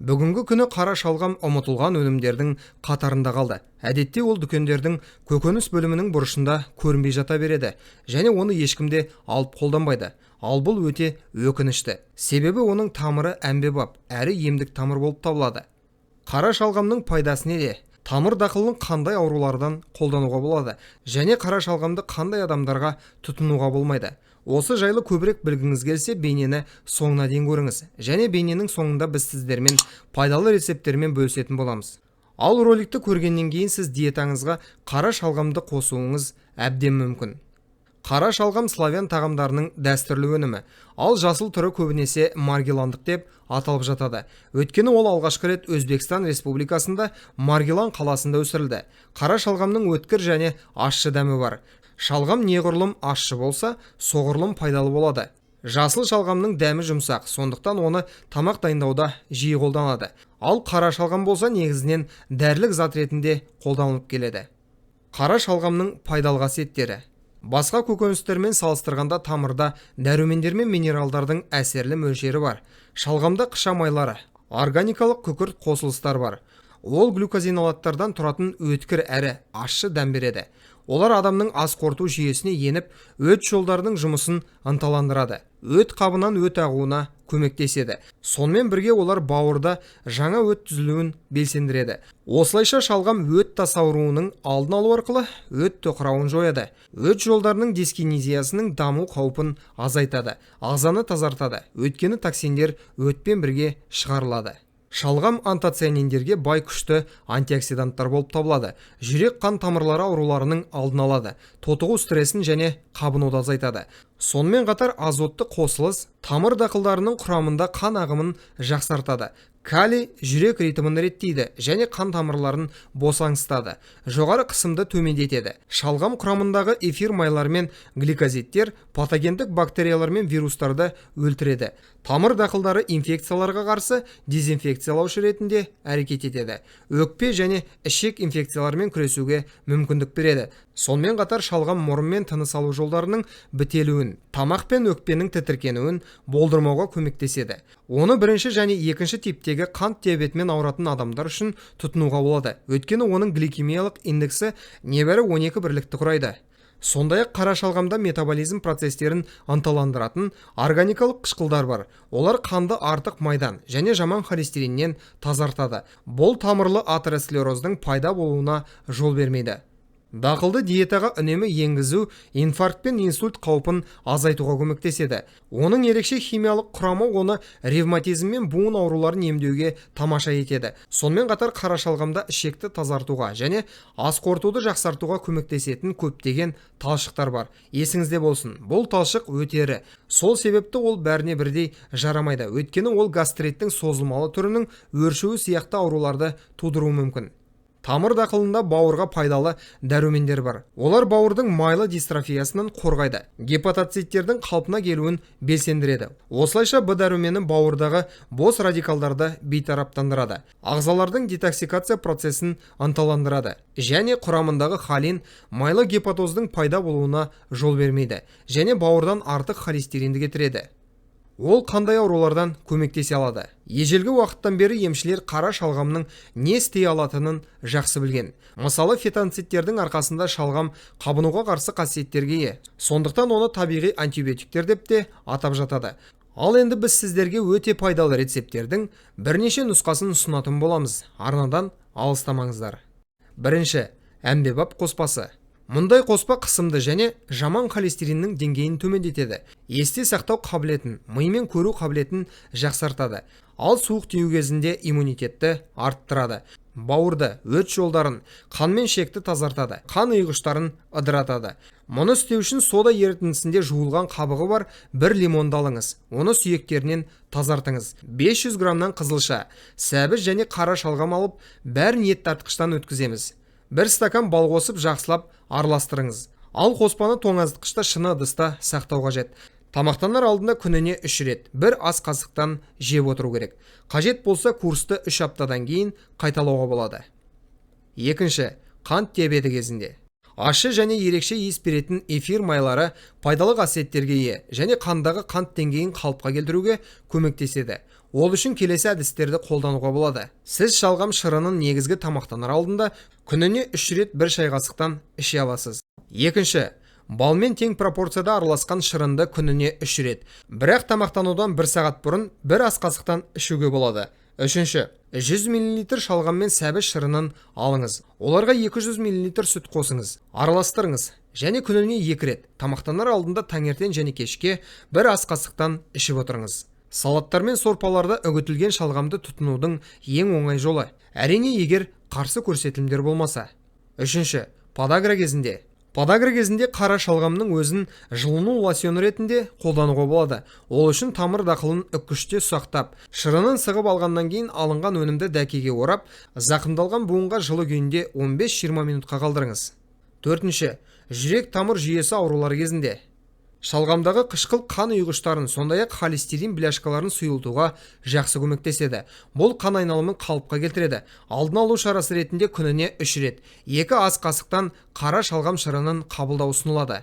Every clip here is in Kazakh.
Бүгінгі күні қара шалғам ұмытылған өнімдердің қатарында қалды. Әдетте ол дүкендердің көкөніс бөлімінің бұрышында көрінбей жата береді және оны ешкімде алып қолданбайды. Ал бұл өте өкінішті. Себебі оның тамыры әмбебап әрі емдік тамыр болып табылады. Қара шалғамның пайдасы неде? Тамыр дақылын қандай аурулардан қолдануға болады және қара шалғамды қандай адамдарға тұтынуға болмайды? Осы жайлы көбірек білгіңіз келсе, бейнені соңына дейін көріңіз. Және бейненің соңында біз сіздермен пайдалы рецепттермен бөлісетін боламыз. Ал роликті көргеннен кейін сіз диетаңызға қара шалғамды қосуыңыз әбден мүмкін. Қара шалғам славян тағамдарының дәстүрлі өнімі, ал жасыл түрі көбінесе маргеландық деп аталып жатады. Өйткені ол алғашқы рет Өзбекстан Республикасында Маргелан қаласында өсірілді. Қара шалғамның өткір және ащы дәмі бар. Шалғам неғұрлым ащы болса, соғұрлым пайдалы болады. Жасыл шалғамның дәмі жұмсақ, сондықтан оны тамақ дайындауда жиі қолданады. Ал қара шалғам болса, негізінен дәрілік зат ретінде қолданылып келеді. Қара шалғамның пайдалы қасиеттері. Басқа көкөністермен салыстырғанда тамырда дәрумендер мен минералдардың әсерлі мөлшері бар. Шалғамда қыша майлары, органикалық күкірт қосылыстар бар. Ол глюкозинолаттардан тұратын өткір әрі ащы дәм береді. Олар адамның ас қорыту жүйесіне еніп, өт жолдарының жұмысын ынталандырады. Өт қабынан өт ағуына көмектеседі. Сонымен бірге олар бауырда жаңа өт түзілуін белсендіреді. Осылайша шалғам өт тасауруының алдын алу арқылы өт тоқырауын жояды. Өт жолдарының дискинезиясының даму қаупін азайтады. Ағзаны тазартады. Өйткені токсиндер өтпен бірге шығарылады. Шалғам антоцианиндерге бай күшті антиоксиданттар болып табылады. Жүрек қан тамырлары ауруларының алдын алады. Тотығу стрессін және қабынуды азайтады. Сонымен қатар азотты қосылыс тамыр дақылдарының құрамында қан ағымын жақсартады. Калий жүрек ритмін реттейді және қан тамырларын босаңсытады. Жоғары қысымды төмендетеді. Шалғам құрамындағы эфир майлар мен гликозидтер патогендік бактериялар мен вирустарды өлтіреді. Тамыр дақылдары инфекцияларға қарсы дезинфекциялаушы ретінде әрекет етеді. Өкпе және ішек инфекциялармен күресуге мүмкіндік береді. Сонымен қатар шалғам мұрын мен тыныс алу жолдарының бітелуін, тамақ пен өкпенің тітіркенуін болдырмауға көмектеседі. Оны бірінші және екінші типтегі қант диабетімен ауыратын адамдар үшін тұтынуға болады. Өйткені оның гликемиялық индексі небәрі 12 бірлікті құрайды. Сондай-ақ қара шалғамда метаболизм процестерін ынталандыратын органикалық қышқылдар бар. Олар қанды артық майдан және жаман холестериннен тазартады. Бұл тамырлы атеросклероздың пайда болуына жол бермейді. Дақылды диетаға үнемі енгізу инфаркт пен инсульт қаупін азайтуға көмектеседі. Оның ерекше химиялық құрамы оны ревматизм мен буын ауруларын емдеуге тамаша етеді. Сонымен қатар қара шалғамда ішекті тазартуға және ас қорытуды жақсартуға көмектесетін көптеген талшықтар бар. Есіңізде болсын, бұл талшық өте ірі. Сол себепті ол бәріне бірдей жарамайды. Өйткені ол гастриттің созылмалы түрінің өршуі сияқты ауруларды тудыруы мүмкін. Тамыр дақылында бауырға пайдалы дәрумендер бар. Олар бауырдың майлы дистрофиясынан қорғайды. Гепатоциттердің қалпына келуін белсендіреді. Осылайша Б дәрумені бауырдағы бос радикалдарды бейтараптандырады. Ағзалардың детоксикация процесін ынталандырады. Және құрамындағы холин майлы гепатоздың пайда болуына жол бермейді. Және бауырдан артық холестеринді кетіреді. Ол қандай аурулардан көмектесе алады? Ежелгі уақыттан бері емшілер қара шалғамның не істей алатынын жақсы білген. Мысалы, фитонцидтердің арқасында шалғам қабынуға қарсы қасиеттерге ие. Сондықтан оны табиғи антибиотиктер деп те атап жатады. Ал енді біз сіздерге өте пайдалы рецепттердің бірнеше нұсқасын ұсынатын боламыз. Арнадан алыстамаңыздар. Бірінші, әмбебап қоспасы. Мұндай қоспа қысымды және жаман холестериннің деңгейін төмендетеді. Есте сақтау қабілетін, мимен көру қабілетін жақсартады. Ал суық тию кезінде иммунитетті арттырады. Бауырды, өт жолдарын, қан мен ішекті тазартады. Қан ұйғыштарын ыдыратады. Мұны істеу үшін сода ерітіндісінде жуылған қабығы бар бір лимонды алыңыз. Оны сүйектерінен тазартыңыз. 500 граммнан қызылша, сәбіз және қара шалғам алып, бәрін ет тартқыштан өткіземіз. 1 стакан бал қосып жақсылап араластырыңыз. Ал қоспаны тоңазытқышта шыны ыдыста сақтау қажет. Тамақтанар алдында күніне 3 рет, 1 ас қасықтан жеп отыру керек. Қажет болса курсты 3 аптадан кейін қайталауға болады. Екінші, қант диабеті кезінде. Ащы және ерекше иіс беретін эфир майлары пайдалы қасиеттерге ие және қандағы қант деңгейін қалыпқа келтіруге көмектеседі. Ол үшін келесі әдістерді қолдануға болады. Сіз шалғам шырынын негізгі тамақтанар алдында күніне 3 рет 1 шай қасықтан іше аласыз. Екінші, балмен тең пропорцияда араласқан шырынды күніне 3 рет, бірақ тамақтанудан 1 сағат бұрын 1 ас қасықтан ішуге болады. Үшінші, 100 мл шалғам мен сәбіз шырынын алыңыз. Оларға 200 мл сүт қосыңыз, араластырыңыз және күніне 2 рет, тамақтанар алдында таңертең және кешке 1 ас қасықтан ішіп отырыңыз. Салаттар мен сорпаларда үгітілген шалғамды тұтынудың ең оңай жолы. Әрине, егер қарсы көрсетілімдер болмаса. Үшінші, подагра кезінде. Подагра кезінде қара шалғамның өзін жылыну лосьоны ретінде қолдануға болады. Ол үшін тамыр дақылын үккіште ұсақтап, шырынын сығып алғаннан кейін алынған өнімді дәкеге орап, зақымдалған буынға жылы күйінде 15-20 минутқа қалдырыңыз. Төртінші, жүрек тамыр жүйесі аурулары кезінде. Шалғамдағы қышқыл қан ұйғыштарын, сондай-ақ холестерин бляшкаларын сұйылтуға жақсы көмектеседі. Бұл қан айналымын қалыпқа келтіреді. Алдын алу шарасы ретінде күніне 3 рет 2 ас қасықтан қара шалғам шырынын қабылдау ұсынылады.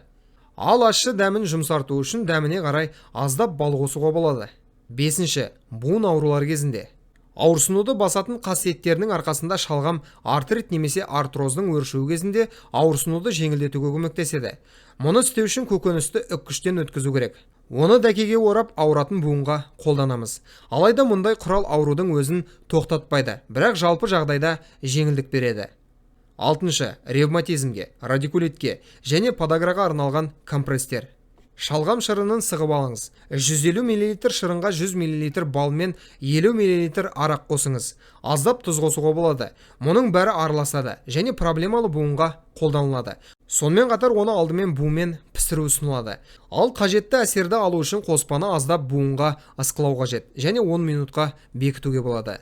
Ал ащы дәмін жұмсарту үшін дәміне қарай аздап бал қосуға болады. Бесінші, буын аурулары кезінде. Ауырсынуды басатын қасиеттерінің арқасында шалғам артрит немесе артроздың өршуі кезінде ауырсынуды жеңілдетуге көмектеседі. Мұны істеу үшін көкөністі үккіштен өткізу керек. Оны дәкеге орап ауыратын буынға қолданамыз. Алайда мұндай құрал аурудың өзін тоқтатпайды, бірақ жалпы жағдайда жеңілдік береді. Алтыншы, ревматизмге, радикулитке және подаграға арналған компресстер. Шалғам шырынын сығып алыңыз. 150 мл шырынға 100 мл бал мен 50 мл арақ қосыңыз. Аздап тұз қосуға болады. Мұның бәрі араласады және проблемалы буынға қолданылады. Сонымен қатар оны алдымен бумен пісіру ұсынылады. Ал қажетті әсерді алу үшін қоспаны аздап буынға ысқылау қажет және 10 минутқа бекітуге болады.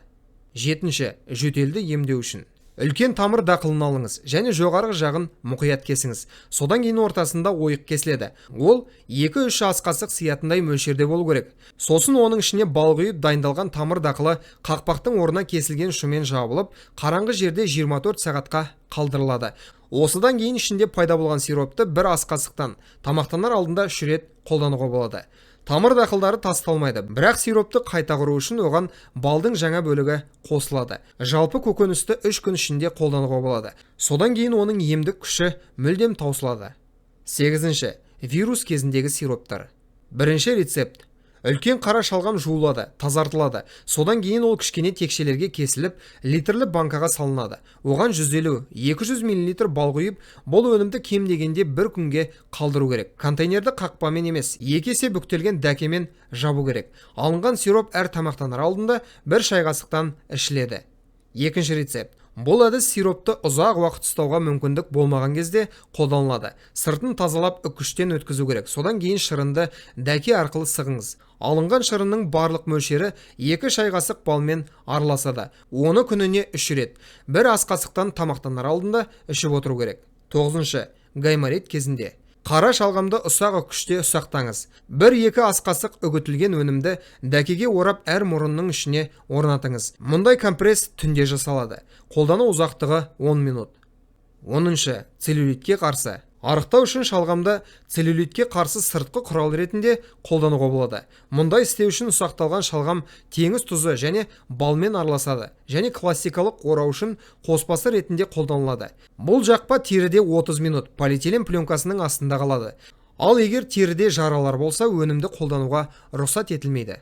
Жетінші, жөтелді емдеу үшін. Үлкен тамыр дақылын алыңыз және жоғарғы жағын мұқият кесіңіз. Содан кейін ортасында ойық кесіледі. Ол 2-3 ас қасық сиятындай мөлшерде болу керек. Сосын оның ішіне бал құйып дайындалған тамыр дақылы қақпақтың орнына кесілген ұшымен жабылып, қараңғы жерде 24 сағатқа қалдырылады. Осыдан кейін ішінде пайда болған сиропты 1 ас қасықтан тамақтанар алдында 3 рет қолдануға болады. Тамыр дақылдары тасталмайды, бірақ сиропты қайта құру үшін оған балдың жаңа бөлігі қосылады. Жалпы көкөністі 3 күн ішінде қолдануға болады. Содан кейін оның емдік күші мүлдем таусылады. Сегізінші, вирус кезіндегі сироптар. Бірінші рецепт. Үлкен қара шалғам жуылады, тазартылады. Содан кейін ол кішкене текшелерге кесіліп, литрлі банкаға салынады. Оған 150-200 мл бал құйып, бұл өнімді кем дегенде 1 күнге қалдыру керек. Контейнерді қақпамен емес, 2 есе бүктелген дәкемен жабу керек. Алынған сироп әр тамақтанар алдында 1 шай қасықтан ішіледі. Екінші рецепт. Бұл әдіс сиропты ұзақ уақыт ұстауға мүмкіндік болмаған кезде қолданылады. Сыртын тазалап үккіштен өткізу керек. Содан кейін шырынды дәке арқылы сығыңыз. Алынған шырынның барлық мөлшері 2 шай қасық балмен араласады. Оны күніне 3 рет 1 ас қасықтан тамақтанар алдында ішіп отыру керек. Тоғызыншы, гайморит кезінде. Қара шалғамды ұсақ үккіште ұсақтаңыз. 1-2 ас қасық үгітілген өнімді дәкеге орап әр мұрынның ішіне орнатыңыз. Мұндай компресс түнде жасалады. Қолдану ұзақтығы 10 минут. 10-шы, целлюлитке қарсы. Арықтау үшін шалғамды целлюлитке қарсы сыртқы құрал ретінде қолдануға болады. Мұндай істеу үшін ұсақталған шалғам теңіз тұзы және балмен араласады және классикалық орау үшін қоспасы ретінде қолданылады. Бұл жақпа теріде 30 минут полиэтилен пленкасының астында қалады. Ал егер теріде жаралар болса, өнімді қолдануға рұқсат етілмейді.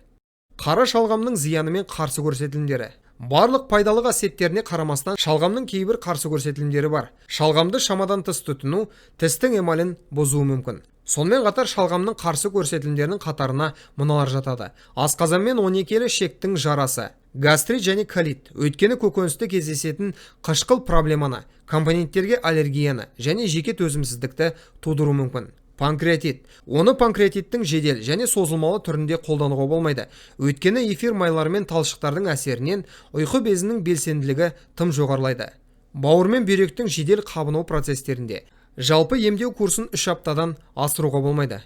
Қара шалғамның зиянымен қарсы көрсетілімдері. Барлық пайдалы қасиеттеріне қарамастан шалғамның кейбір қарсы көрсетілімдері бар. Шалғамды шамадан тыс тұтыну тістің эмалін бұзуы мүмкін. Сонымен қатар шалғамның қарсы көрсетілімдерінің қатарына мыналар жатады. Асқазан мен 12-лі ішектің жарасы, гастрит және колит, өйткені көкөністе кездесетін қышқыл проблеманы, компоненттерге аллергияны және жеке төзімсіздікті тудыруы мүмкін. Панкреатит. Оны панкреатиттің жедел және созылмалы түрінде қолдануға болмайды. Өйткені эфир майлары мен талшықтардың әсерінен ұйқы безінің белсенділігі тым жоғарылайды. Бауыр мен бүйректің жедел қабыну процестерінде. Жалпы емдеу курсын 3 аптадан асыруға болмайды.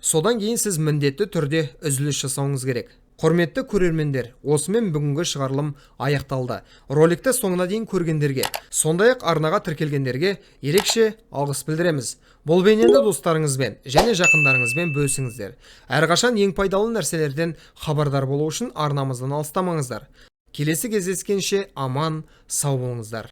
Содан кейін сіз міндетті түрде үзіліс жасауыңыз керек. Құрметті көрермендер, осымен бүгінгі шығарылым аяқталды. Роликті соңына дейін көргендерге, сондай-ақ арнаға тіркелгендерге ерекше алғыс білдіреміз. Бұл бейнені достарыңызбен және жақындарыңызбен бөлісіңіздер. Әрқашан ең пайдалы нәрселерден хабардар болу үшін арнамыздан алыстамаңыздар. Келесі кездескенше аман, сау болыңыздар.